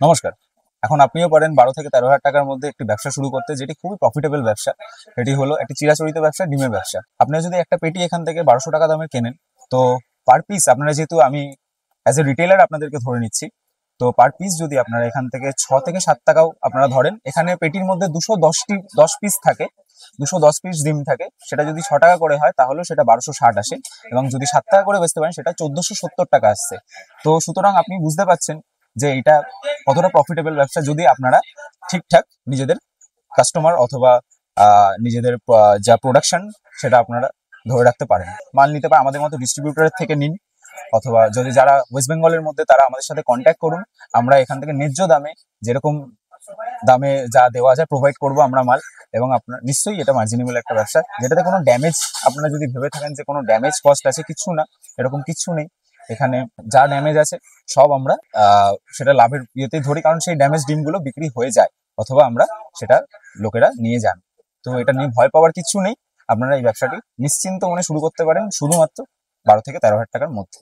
নমস্কার। এখন আপনিও পারেন 12 থেকে 13 হাজার টাকার মধ্যে একটি ব্যবসা শুরু করতে, যেটি খুবই প্রফিটেবল ব্যবসা। এটি হলো একটি চিরাচরিত ব্যবসা, ডিমের ব্যবসা। আপনি যদি একটা পেটি এখান থেকে 1200 টাকা দামে কেনেন, তো পার পিস আপনারা, যেহেতু আমি অ্যাজ এ রিটেলার আপনাদেরকে ধরে নিচ্ছি, তো পার পিস যদি আপনারা এখান থেকে 6 থেকে 7 টাকাও আপনারা ধরেন, এখানে পেটির মধ্যে 210 পিস থাকে, 210 পিস ডিম থাকে। সেটা যদি 6 টাকা করে হয় তাহলে সেটা 1260 আসে, এবং যদি 7 টাকা করে বেচতে পারেন সেটা 1470 টাকা আসছে। তো সুতরাং আপনি বুঝতে পারছেন যে এটা কতটা প্রফিটেবল ব্যবসা, যদি আপনারা ঠিকঠাক নিজেদের কাস্টমার অথবা নিজেদের যা প্রোডাকশন সেটা আপনারা ধরে রাখতে পারেন। মাল নিতে পারেন আমাদের মতো ডিস্ট্রিবিউটরের থেকে নিন, অথবা যদি যারা ওয়েস্ট বেঙ্গলের মধ্যে, তারা আমাদের সাথে কন্ট্যাক্ট করুন। আমরা এখান থেকে ন্যায্য দামে, যেরকম দামে যা দেওয়া যায় প্রোভাইড করব আমরা মাল। এবং আপনার নিশ্চয়ই এটা মার্জিনেবল একটা ব্যবসা, যেটাতে কোনো ড্যামেজ, আপনারা যদি ভেবে থাকেন যে কোনো ড্যামেজ কস্ট আছে, কিছু না, এরকম কিছু নেই। এখানে যা ড্যামেজ আছে সব আমরা সেটা লাভের ইয়েতেই ধরি, কারণ সেই ড্যামেজ ডিমগুলো বিক্রি হয়ে যায়, অথবা আমরা সেটা লোকেরা নিয়ে যান। তো এটা নিয়ে ভয় পাওয়ার কিছু নেই। আপনারা এই ব্যবসাটি নিশ্চিন্ত মনে শুরু করতে পারেন, শুধুমাত্র 12 থেকে 13 হাজার টাকার মধ্যে।